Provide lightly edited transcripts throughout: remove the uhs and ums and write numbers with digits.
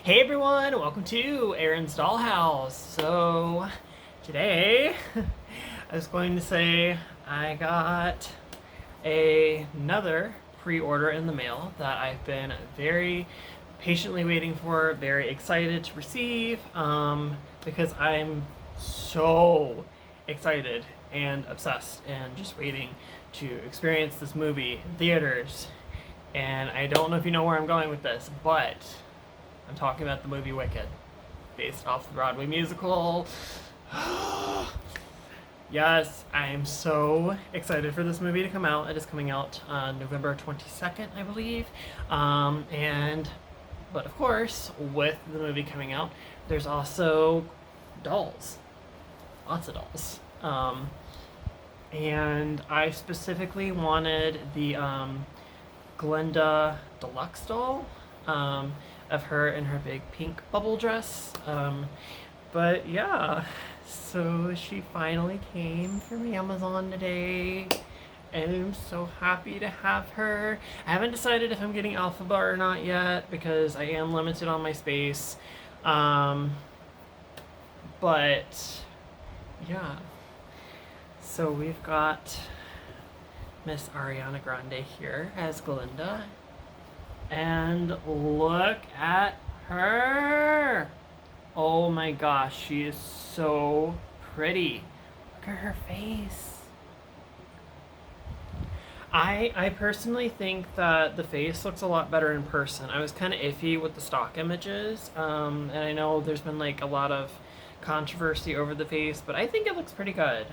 Hey everyone, welcome to Aaron's Dollhouse. So today I was going to say I got another pre-order in the mail that I've been very patiently waiting for, very excited to receive, because I'm so excited and obsessed and just waiting to experience this movie in theaters. And I don't know if you know where I'm going with this, but I'm talking about the movie Wicked, based off the Broadway musical. Yes, I am so excited for this movie to come out. It is coming out on November 22nd, I believe. But of course, with the movie coming out, there's also dolls. Lots of dolls. And I specifically wanted the Glinda Deluxe doll. Of her in her big pink bubble dress. But yeah, so she finally came from Amazon today, and I'm so happy to have her. I haven't decided if I'm getting Alphaba or not yet because I am limited on my space. But yeah, so we've got Miss Ariana Grande here as Glinda. And look at her! Oh my gosh, she is so pretty. Look at her face. I personally think that the face looks a lot better in person. I was kind of iffy with the stock images, and I know there's been like a lot of controversy over the face, but I think it looks pretty good.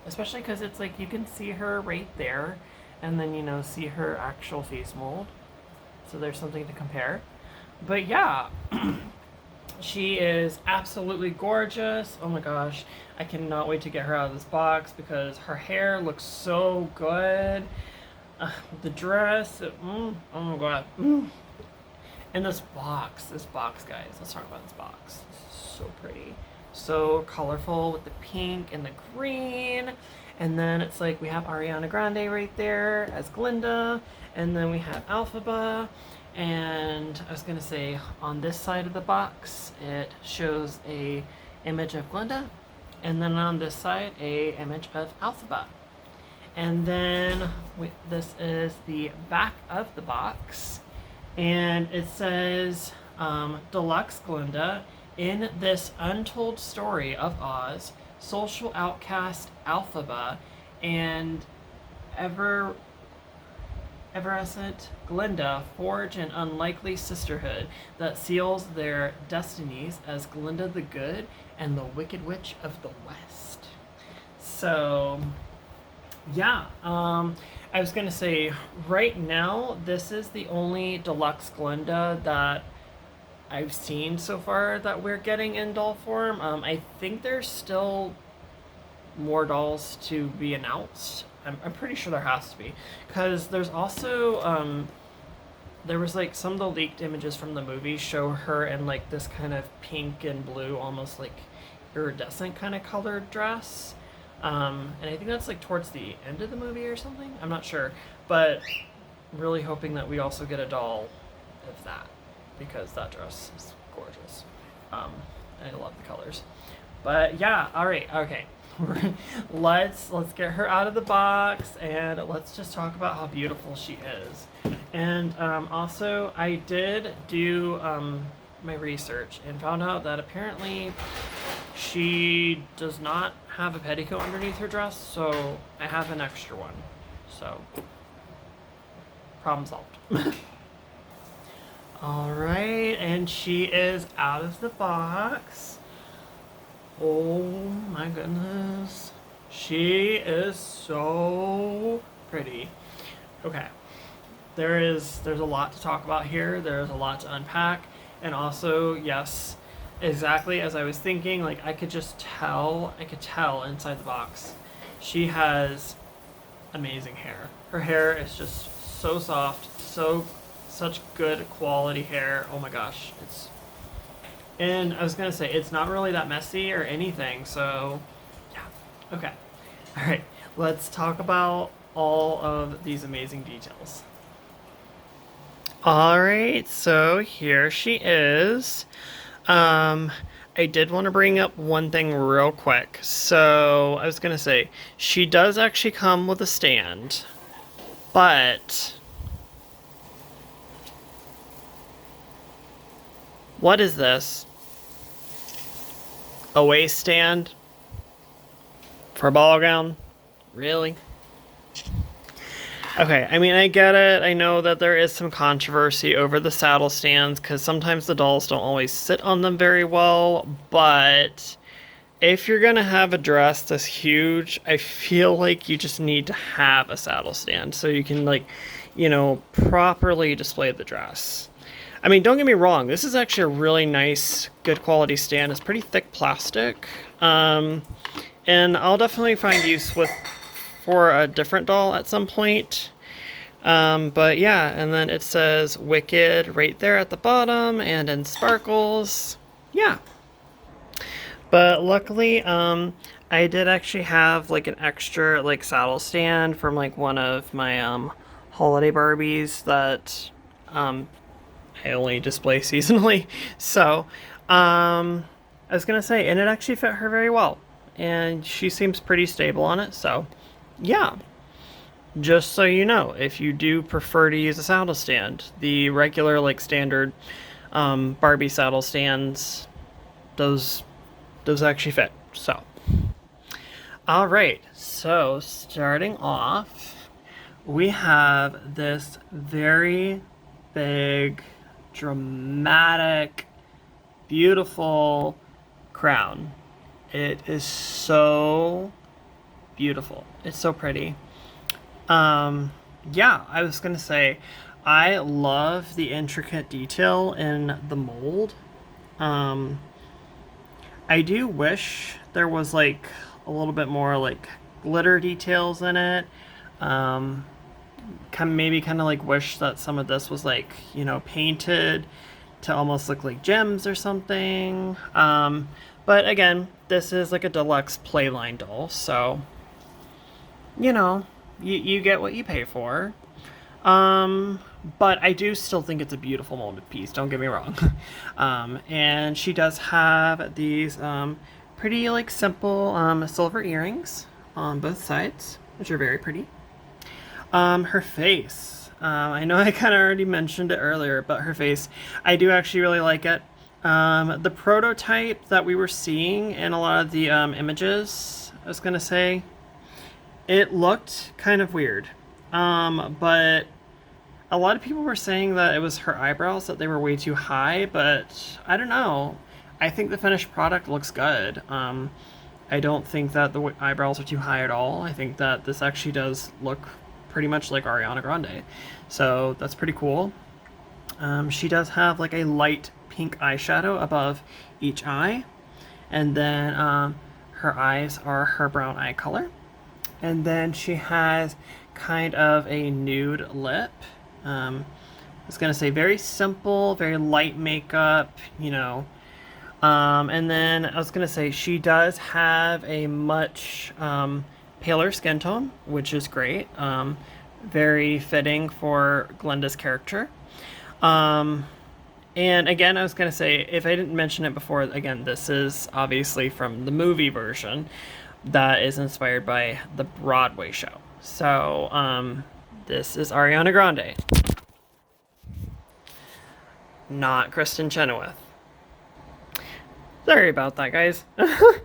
Especially because it's like you can see her right there, and then see her actual face mold. So there's something to compare. But yeah, she is absolutely gorgeous. Oh my gosh, I cannot wait to get her out of this box because her hair looks so good. The dress, oh my god. And this box, guys, let's talk about this box. This is so pretty. So colorful with the pink and the green. And then it's like we have Ariana Grande right there as Glinda. And then we have Alphaba. And I was going to say on this side of the box, it shows a image of Glinda. And then on this side, a image of Alphaba. And then this is the back of the box. And it says Deluxe Glinda. In this untold story of Oz, social outcast Alphaba and Everescent Glinda forge an unlikely sisterhood that seals their destinies as Glinda the Good and the Wicked Witch of the West. So, yeah, I was gonna say, right now, this is the only Deluxe Glinda that I've seen so far that we're getting in doll form. I think there's still more dolls to be announced. I'm pretty sure there has to be, because there's also there was like some of the leaked images from the movie show her in like this kind of pink and blue, almost like iridescent kind of colored dress, and I think that's like towards the end of the movie or something. I'm not sure, but I'm really hoping that we also get a doll of that because that dress is gorgeous. I love the colors. But yeah, all right, okay. let's get her out of the box and let's just talk about how beautiful she is. And also I did do my research and found out that apparently she does not have a petticoat underneath her dress, so I have an extra one. So problem solved. All right, and she is out of the box. Oh my goodness. She is so pretty. Okay. There's a lot to talk about here. There's a lot to unpack. And also, yes, exactly as I was thinking, like I could tell inside the box. She has amazing hair. Her hair is just so soft, such good quality hair. Oh my gosh. And I was gonna say, it's not really that messy or anything, so yeah. Okay. Alright, let's talk about all of these amazing details. All right, so here she is. Um, I did want to bring up one thing real quick. So I was gonna say she does actually come with a stand, but what is this? A waist stand for a ball gown? Really? Okay, I mean, I get it. I know that there is some controversy over the saddle stands because sometimes the dolls don't always sit on them very well, but if you're gonna have a dress this huge, I feel like you just need to have a saddle stand so you can, like, properly display the dress. I mean, don't get me wrong, this is actually a really nice, good quality stand. It's pretty thick plastic. And I'll definitely find use for a different doll at some point. But yeah, and then it says Wicked right there at the bottom and in sparkles. Yeah. But luckily, I did actually have like an extra like saddle stand from like one of my holiday Barbies that I only display seasonally. So, I was gonna say, and it actually fit her very well, and she seems pretty stable on it. So, yeah. Just so you know, if you do prefer to use a saddle stand, the regular like standard Barbie saddle stands, those actually fit. So, all right. So starting off, we have this very big, dramatic, beautiful crown. It is so beautiful. It's so pretty. Yeah, I was gonna say, I love the intricate detail in the mold. Um, I do wish there was like a little bit more like glitter details in it. Um, maybe kind of like wish that some of this was like, painted to almost look like gems or something. But again, this is like a deluxe playline doll, so you know, you get what you pay for. But I do still think it's a beautiful molded piece, don't get me wrong. And she does have these pretty like simple silver earrings on both sides, which are very pretty. Her face. I know I kind of already mentioned it earlier, but her face, I do actually really like it. The prototype that we were seeing in a lot of the images, I was gonna say, it looked kind of weird. But a lot of people were saying that it was her eyebrows, that they were way too high, but I don't know. I think the finished product looks good. I don't think that the eyebrows are too high at all. I think that this actually does look pretty much like Ariana Grande. So that's pretty cool. She does have like a light pink eyeshadow above each eye. And then her eyes are her brown eye color. And then she has kind of a nude lip. I was going to say very simple, very light makeup. And then I was going to say she does have a much paler skin tone, which is great. Very fitting for Glinda's character. And again, I was going to say, if I didn't mention it before, again, this is obviously from the movie version that is inspired by the Broadway show. So, this is Ariana Grande, not Kristen Chenoweth. Sorry about that, guys. I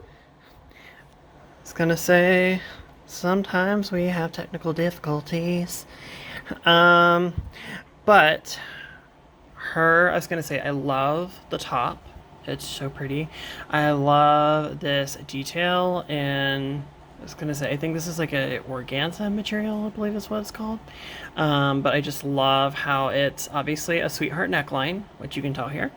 was gonna say, sometimes we have technical difficulties. But I was gonna say, I love the top. It's so pretty. I love this detail, and I was gonna say, I think this is like a organza material, I believe is what it's called. But I just love how it's obviously a sweetheart neckline, which you can tell here.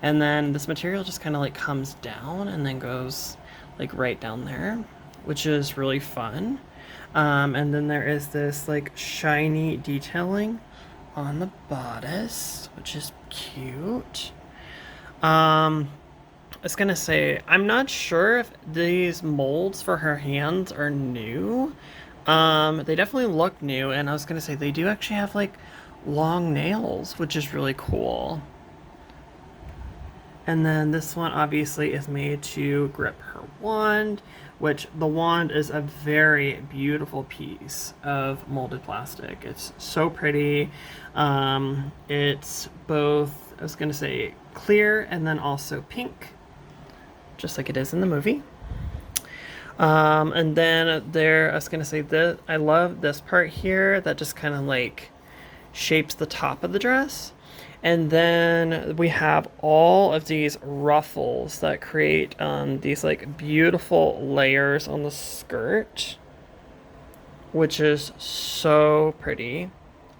And then this material just kind of like comes down and then goes like right down there, which is really fun. And then there is this like shiny detailing on the bodice, which is cute. I was gonna say, I'm not sure if these molds for her hands are new. They definitely look new, and I was gonna say they do actually have like long nails, which is really cool. And then this one obviously is made to grip her wand, which the wand is a very beautiful piece of molded plastic. It's so pretty. It's both, I was going to say, clear and then also pink, just like it is in the movie. And then there, I was going to say this, I love this part here that just kind of like shapes the top of the dress. And then we have all of these ruffles that create these like beautiful layers on the skirt, which is so pretty.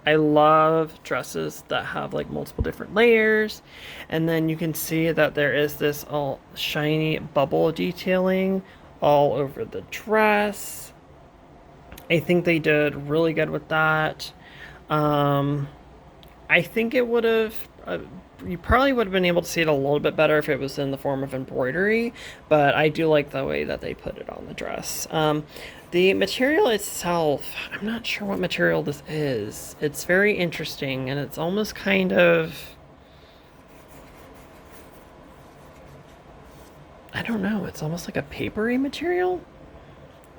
I love dresses that have like multiple different layers. And then you can see that there is this all shiny bubble detailing all over the dress. I think they did really good with that. I think it would have, you probably would have been able to see it a little bit better if it was in the form of embroidery, but I do like the way that they put it on the dress. The material itself, I'm not sure what material this is. It's very interesting, and it's almost kind of, I don't know, it's almost like a papery material.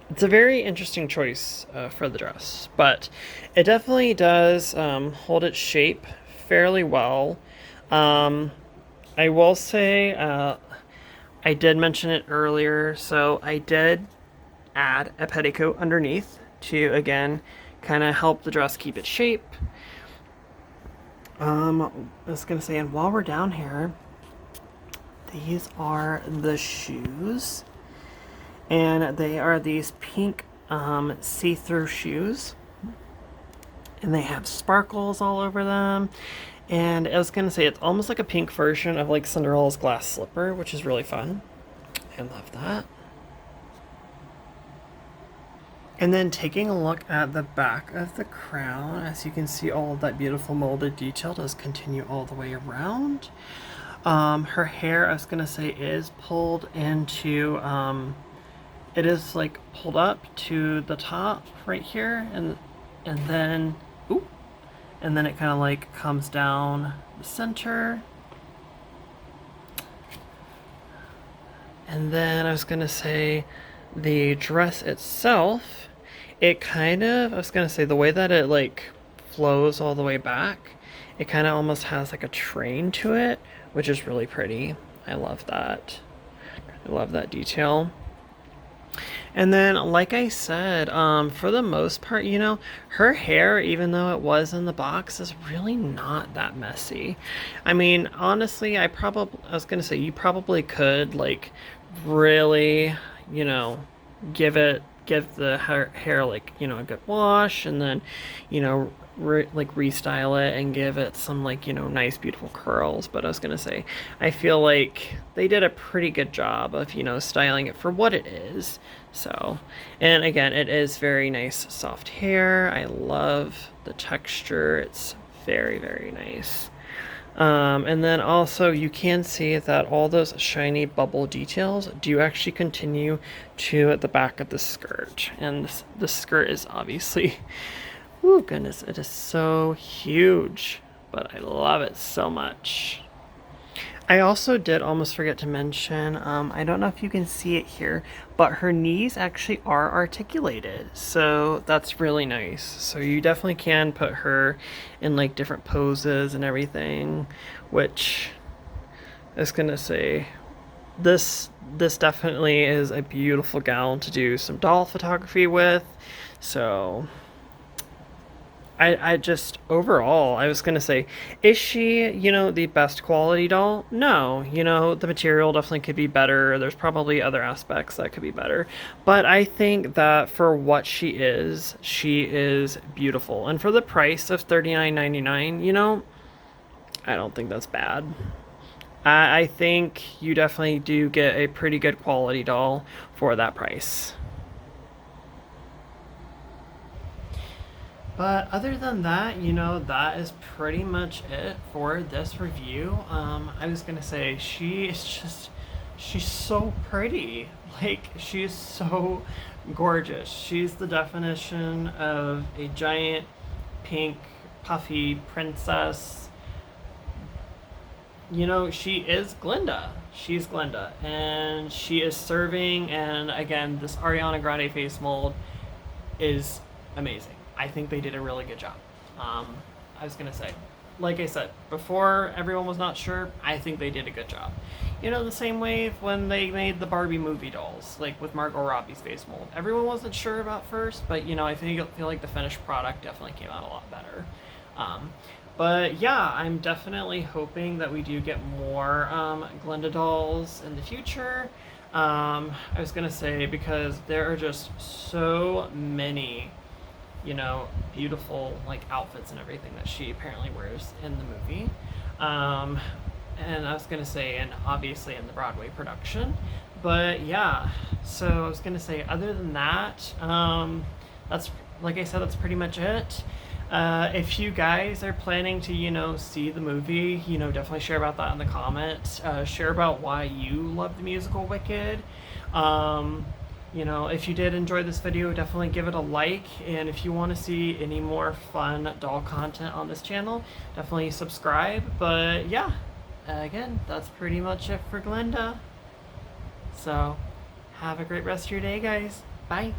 It's a very interesting choice for the dress, but it definitely does hold its shape fairly well. I will say, I did mention it earlier, so I did add a petticoat underneath to, again, kind of help the dress keep its shape. I was going to say, and while we're down here, these are the shoes. And they are these pink see-through shoes. And they have sparkles all over them. And I was going to say, it's almost like a pink version of like Cinderella's glass slipper, which is really fun. I love that. And then taking a look at the back of the crown, as you can see, all of that beautiful molded detail does continue all the way around. Her hair, I was going to say, is pulled into... it is like pulled up to the top right here, and then and then it kind of like comes down the center. And then I was gonna say the dress itself, it kind of, I was gonna say the way that it like flows all the way back, it kind of almost has like a train to it, which is really pretty. I love that. I love that detail. And then, like I said, for the most part, you know, her hair, even though it was in the box, is really not that messy. I mean, honestly, I was gonna say, you probably could, like, really, you know, give the hair like, you know, a good wash, and then, you know, like restyle it and give it some, like, you know, nice beautiful curls. But I was gonna say, I feel like they did a pretty good job of, you know, styling it for what it is. So, and again, it is very nice soft hair. I love the texture. It's very, very nice. And then also you can see that all those shiny bubble details do actually continue to the back of the skirt. And the skirt is obviously, oh goodness, it is so huge, but I love it so much. I also did almost forget to mention, I don't know if you can see it here, but her knees actually are articulated, so that's really nice. So you definitely can put her in like different poses and everything, which I was gonna say, this definitely is a beautiful gown to do some doll photography with. So I just, overall, I was gonna say, is she, you know, the best quality doll? No, you know, the material definitely could be better. There's probably other aspects that could be better. But I think that for what she is beautiful. And for the price of $39.99, you know, I don't think that's bad. I think you definitely do get a pretty good quality doll for that price. But other than that, you know, that is pretty much it for this review. I was gonna say, she's so pretty. Like, she's so gorgeous. She's the definition of a giant pink puffy princess. You know, she is Glinda. She's Glinda, and she is serving. And again, this Ariana Grande face mold is amazing. I think they did a really good job. I was gonna say, like I said before, everyone was not sure. I think they did a good job. You know, the same way when they made the Barbie movie dolls, like with Margot Robbie's face mold. Everyone wasn't sure about first, but you know, I feel like the finished product definitely came out a lot better. But yeah, I'm definitely hoping that we do get more Glinda dolls in the future. I was gonna say, because there are just so many, you know, beautiful like outfits and everything that she apparently wears in the movie. And I was gonna say, and obviously in the Broadway production. But yeah, so I was gonna say, other than that, that's, like I said, that's pretty much it. If you guys are planning to, you know, see the movie, you know, definitely share about that in the comments. Share about why you love the musical Wicked. You know, if you did enjoy this video, definitely give it a like. And if you want to see any more fun doll content on this channel, definitely subscribe. But yeah, again, that's pretty much it for Glinda. So, have a great rest of your day, guys. Bye.